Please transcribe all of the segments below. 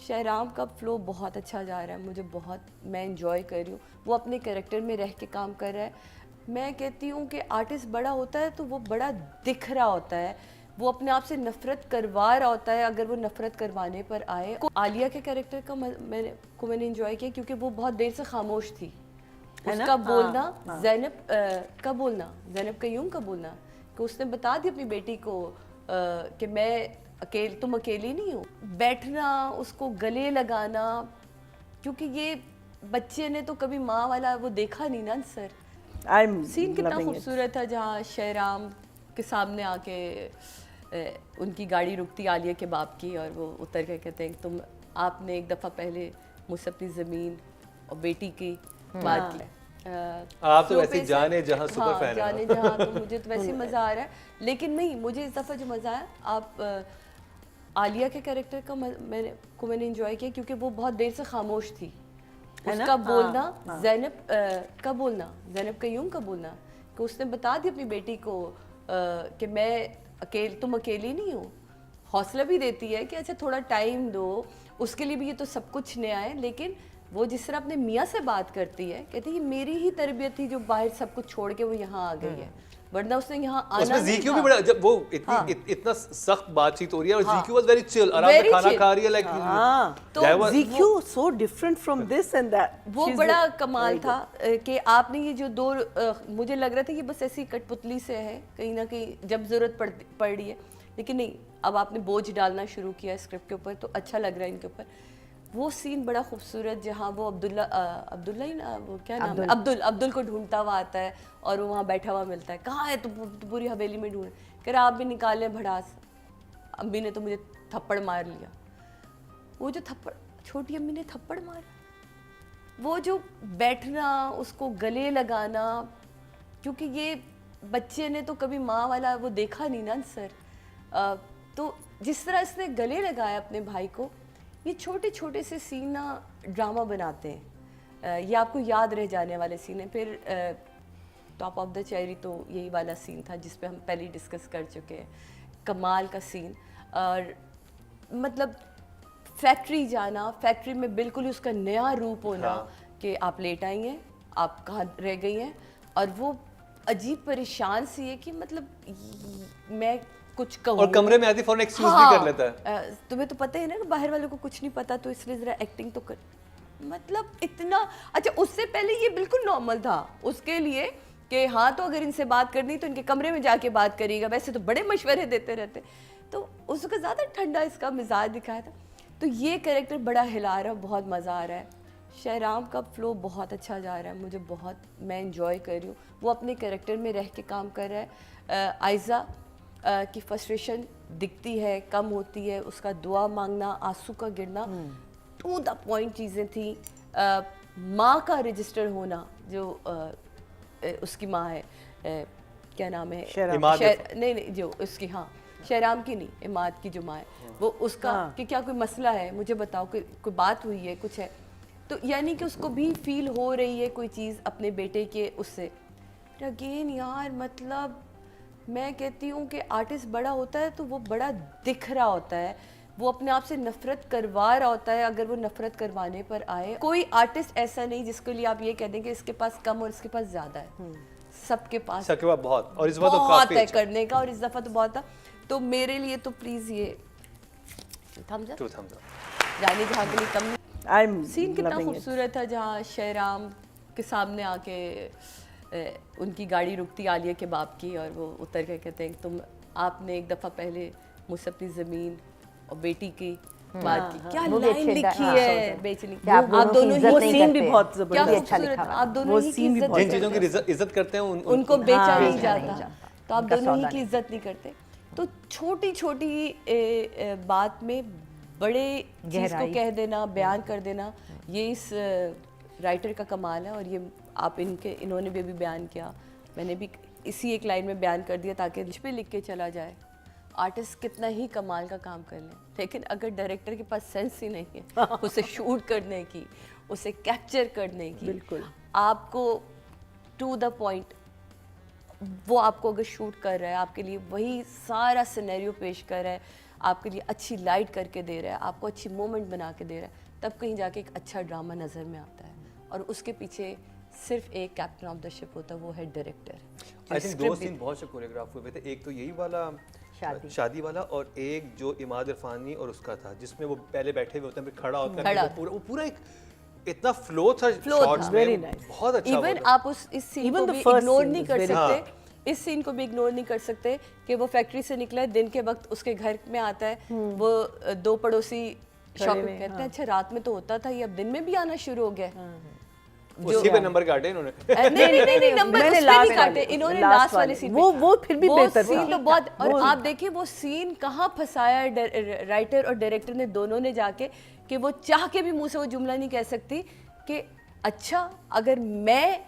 शहराम का फ्लो बहुत अच्छा जा रहा है, मुझे बहुत, मैं इंजॉय कर रही हूँ। वो अपने कैरेक्टर में रह के काम कर रहा है। मैं कहती हूँ कि आर्टिस्ट बड़ा होता है तो वो बड़ा दिख रहा होता है, वो अपने आप से नफरत करवा रहा होता है अगर वो नफरत करवाने पर आए। आलिया के कैरेक्टर का मैंने इंजॉय किया क्योंकि वो बहुत देर से खामोश थी। उसका बोलना, ज़ैनब का बोलना, ज़ैनब कयूम का बोलना कि उसने बता दी अपनी बेटी को कि मैं तुम अकेली नहीं हो। बैठना, उसको गले लगाना, क्योंकि ये बच्चे ने तो कभी माँ वाला वो देखा नहीं ना सर। सीन कितना खूबसूरत था जहाँ शहराम के सामने आके उनकी गाड़ी रुकती आलिया के बाप की और वो उतर के कहते हैं आपने एक दफ़ा पहले मुझसे अपनी ज़मीन और बेटी की बात की। आप तो वैसे जाने जहाँ सुपर फैन जाने जहाँ, तो मुझे तो वैसे मज़ा आ रहा है। लेकिन नहीं, मुझे इस दफ़ा जो मज़ा आया, आप आलिया के कैरेक्टर का मैंने इंजॉय किया क्योंकि वो बहुत देर से खामोश थी। उसका बोलना, ज़ैनब का बोलना, ज़ैनब कयूम का बोलना कि उसने बता दी अपनी बेटी को कि तुम अकेली नहीं हो। हौसला भी देती है कि अच्छा थोड़ा टाइम दो, उसके लिए भी ये तो सब कुछ नया है। लेकिन वो जिस तरह अपने मियाँ से बात करती है, कहती है ये मेरी ही तरबियत थी जो बाहर सब कुछ छोड़ के वो यहाँ आ गई है, वरना उसने यहाँ आना उसमें ज़ीक्यू भी बड़ा, जब वो इतना सख्त बातचीत हो रही है और ज़ीक्यू वाज वेरी चिल, आराम से खाना खा रही है, लाइक तो ज़ीक्यू so different from this and that. वो बड़ा कमाल था कि आपने ये जो दो मुझे लग रहा था कि बस ऐसी कठपुतली से है, कहीं ना कहीं जब जरूरत पड़ रही है, लेकिन नहीं, अब आपने बोझ डालना शुरू किया स्क्रिप्ट के ऊपर, तो अच्छा लग रहा है इनके ऊपर। वो सीन बड़ा खूबसूरत जहाँ वो अब्दुल्ला ही ना, वो क्या नाम है, अब्दुल को ढूंढता हुआ आता है और वो वहाँ बैठा हुआ मिलता है। कहाँ है, तो पूरी हवेली में ढूंढ, कह रहा आप भी निकाले भड़ास, अम्मी ने तो मुझे थप्पड़ मार लिया। वो जो थप्पड़, छोटी अम्मी ने थप्पड़ मारा, वो जो बैठना, उसको गले लगाना, क्योंकि ये बच्चे ने तो कभी माँ वाला वो देखा नहीं ना सर। तो जिस तरह इसने गले लगाया अपने भाई को, ये छोटे छोटे से सीन ना ड्रामा बनाते हैं। ये आपको याद रह जाने वाले सीन है। फिर टॉप ऑफ द चेरी तो यही वाला सीन था जिस पे हम पहले डिस्कस कर चुके हैं, कमाल का सीन। और मतलब फैक्ट्री जाना, फैक्ट्री में बिल्कुल उसका नया रूप होना, कि आप लेट आई हैं, आप कहाँ रह गई हैं, और वो अजीब परेशान सी है कि मतलब मैं कुछ कहूँ, और कमरे में आती फौरन एक्सक्यूज भी कर लेता है। तुम्हें तो पता है ना कि बाहर वालों को कुछ नहीं पता, तो इसलिए जरा एक्टिंग तो कर, मतलब इतना अच्छा। उससे पहले ये बिल्कुल नॉर्मल था उसके लिए कि हाँ, तो अगर इनसे बात करनी तो इनके कमरे में जाके बात करेगा, वैसे तो बड़े मशवरे देते रहते। तो उसका ज़्यादा ठंडा इसका मिजाज दिखाया था। तो ये कैरेक्टर बड़ा हिला रहा है, बहुत मज़ा आ रहा है। शहराम का फ्लो बहुत अच्छा जा रहा है, मुझे बहुत, मैं इंजॉय कर रही हूँ। वो अपने कैरेक्टर में रह के काम कर रहा है। आयज़ा की फ्रस्ट्रेशन दिखती है, कम होती है, उसका दुआ मांगना, आंसू का गिरना, टू द पॉइंट चीज़ें थी। माँ का रजिस्टर होना, जो उसकी माँ है, क्या नाम है, नहीं, जो उसकी, हाँ, शहराम की नहीं, इमाद की जो माँ है, वो उसका कि क्या कोई मसला है, मुझे बताओ, कोई बात हुई है, कुछ है। तो यानी कि उसको भी फील हो रही है कोई चीज़ अपने बेटे के उससे। अगेन यार, मतलब मैं कहती हूँ कि आर्टिस्ट बड़ा होता है तो वो बड़ा दिख रहा होता है, वो अपने आप से नफरत करवा रहा होता है अगर वो नफरत करवाने पर आए। कोई आर्टिस्ट ऐसा नहीं जिसके लिए आप ये कह दें कि इसके पास कम और इसके पास ज़्यादा है। सबके पास बहुत, और इस बार तो बहुत काफी है अच्छा करने का, और इस दफ़ा तो बहुत था। तो मेरे लिए तो प्लीज़ ये थम्स अप, जाने जहाँ के लिए कम नहीं। सीन कितना खूबसूरत था जहाँ शहराम के सामने आके उनकी गाड़ी रुकती आलिया के बाप की और वो उतर के कहते हैं आपने एक दफ़ा पहले मुझसे अपनी ज़मीन और बेटी की बात की। क्या लाइन लिखी है बेचनी, आप दोनों ही, वो सीन भी बहुत जबरदस्त अच्छा, आप दोनों ही की इज्जत, जिन चीज़ों की इज्जत करते हैं उनको बेचा नहीं जाता, तो आप दोनों ही की इज्जत नहीं करते। तो छोटी छोटी बात में बड़े चीज़ को कह देना, बयान कर देना, ये इस राइटर का कमाल है। और ये आप इन्होंने भी अभी बयान किया, मैंने भी इसी एक लाइन में बयान कर दिया ताकि लिख पे लिख के चला जाए। आर्टिस्ट कितना ही कमाल का काम कर लें, लेकिन अगर डायरेक्टर के पास सेंस ही नहीं है उसे शूट करने की, उसे कैप्चर करने की, बिल्कुल आपको टू द पॉइंट, वो आपको अगर शूट कर रहा है, आपके लिए वही सारा सिनेरियो पेश कर रहा है, आपके लिए अच्छी लाइट करके दे रहा है, आपको अच्छी मोमेंट बना के दे रहा है, तब कहीं जाके एक अच्छा ड्रामा नज़र में आता है। और उसके पीछे सिर्फ एक कैप्टन ऑफ द शिप होता है, वो है डायरेक्टर। आई थिंक दो सीन बहुत से कोरियोग्राफ हुए थे, एक तो यही वाला शादी वाला, और एक जो इमाद इरफानी और उसका था जिसमें वो पहले बैठे हुए होते हैं फिर खड़ा होता है, वो पूरा एक इतना फ्लो था शॉट्स Very में, nice. बहुत अच्छा। इवन आप इस सीन Even को the भी first इग्नोर scene नहीं was कर very सकते, इस सीन को भी इग्नोर नहीं कर सकते कि वो फैक्ट्री से निकला है, दिन के वक्त उसके घर में आता है, वो दो पड़ोसी शॉपिंग कहते हैं अच्छा रात में तो होता था, ये अब दिन में भी आना शुरू हो गया है। उसी पे नंबर काटे इन्होंने। नहीं नंबर मैंने उस पे last नहीं काटे, वाले, इन्होंने last लास्ट वाले वाले, सीन वो फिर भी बेहतर सीन था। तो बहुत, और आप देखिए वो सीन कहाँ फंसाया है राइटर और डायरेक्टर ने, दोनों ने जाके, कि वो चाह के भी मुंह से वो जुमला नहीं कह सकती कि अच्छा अगर मैं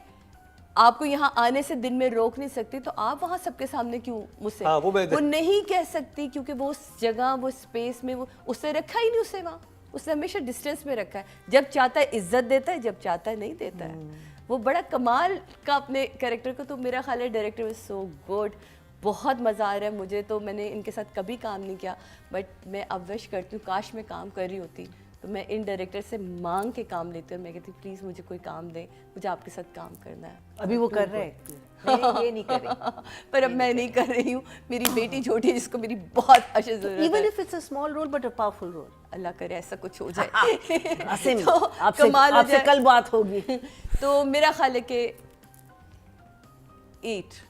आपको यहाँ आने से दिन में रोक नहीं सकती तो आप वहाँ सबके सामने क्यों मुझसे, हाँ, वो नहीं कह सकती क्योंकि वो उस जगह वो स्पेस में वो उससे रखा ही नहीं, उसे वहाँ उसने हमेशा डिस्टेंस में रखा है, जब चाहता है इज्जत देता है, जब चाहता है नहीं देता है। वो बड़ा कमाल का अपने कैरेक्टर को, तो मेरा ख्याल है डायरेक्टर वाज सो गुड, बहुत मज़ा आ रहा है मुझे। तो मैंने इनके साथ कभी काम नहीं किया, बट मैं अब विश करती हूँ काश मैं काम कर रही होती तो मैं इन डायरेक्टर से मांग के काम लेती हूँ, मैं कहती हूँ प्लीज़ मुझे कोई काम दे, मुझे आपके साथ काम करना है। अभी वो कर रहे हैं, ये नहीं कर रही। पर अब मैं नहीं कर रही हूँ, मेरी बेटी छोटी है जिसको मेरी बहुत अच्छी जरूरत है। Even if it's a small role but a powerful role. अल्लाह करे ऐसा कुछ हो जाए। असीम, तो कमाल हो आपसे जाए। कल बात होगी। तो मेरा ख्याल है कि 8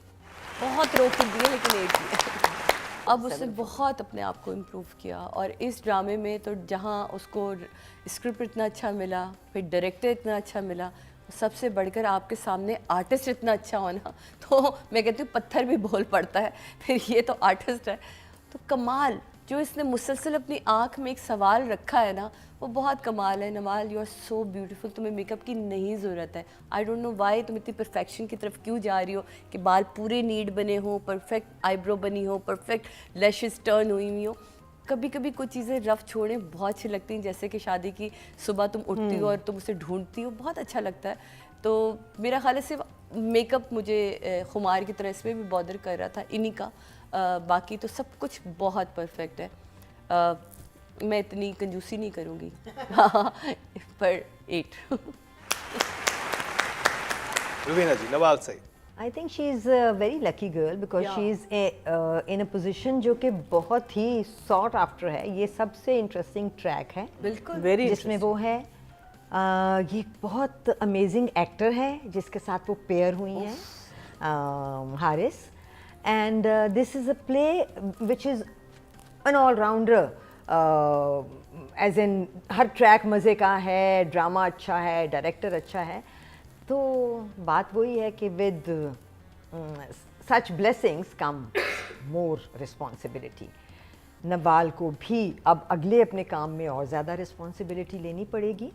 बहुत रोक दिए लेकिन 8 दिए। अब उसने बहुत अपने आप को इम्प्रूव किया, और इस ड्रामे में तो जहाँ उसको स्क्रिप्ट इतना अच्छा मिला, फिर डायरेक्टर इतना अच्छा मिला, सबसे बढ़कर आपके सामने आर्टिस्ट इतना अच्छा होना, तो मैं कहती हूँ पत्थर भी बोल पड़ता है, फिर ये तो आर्टिस्ट है। तो कमाल जो इसने मुसलसल अपनी आँख में एक सवाल रखा है ना, वो बहुत कमाल है। Nawal you are so beautiful, तुम्हें मेकअप की नहीं ज़रूरत है। आई डोंट नो वाई तुम इतनी परफेक्शन की तरफ क्यों जा रही हो कि बाल पूरे नीट बने हो, परफेक्ट आईब्रो बनी हो, परफेक्ट लैशेस टर्न हुई हो। कभी कभी कुछ चीज़ें रफ छोड़ें बहुत अच्छी लगती हैं, जैसे कि शादी की सुबह तुम उठती हो और तुम उसे ढूंढती हो, बहुत अच्छा लगता है। तो मेरा ख्याल है सिर्फ मेकअप मुझे खुमार की तरह इसमें भी बॉदर कर रहा था इन्हीं का, बाकी तो सब कुछ बहुत परफेक्ट है। मैं इतनी कंजूसी नहीं करूँगी पर 8। रुबीना जी, नवाब सही। I think she is a very lucky girl because Yeah. she is in a position जो कि बहुत ही sought after है। ये सबसे interesting track है बिल्कुल Very जिसमें वो है ये बहुत अमेजिंग एक्टर है जिसके साथ वो पेयर हुई हैं Haris, and this is a play which is an all-rounder, as in हर ट्रैक मज़े का है, ड्रामा अच्छा है, डायरेक्टर अच्छा है। तो बात वही है कि with such blessings come more responsibility. Nawal को भी अब अगले अपने काम में और ज़्यादा रिस्पॉन्सिबिलिटी लेनी पड़ेगी।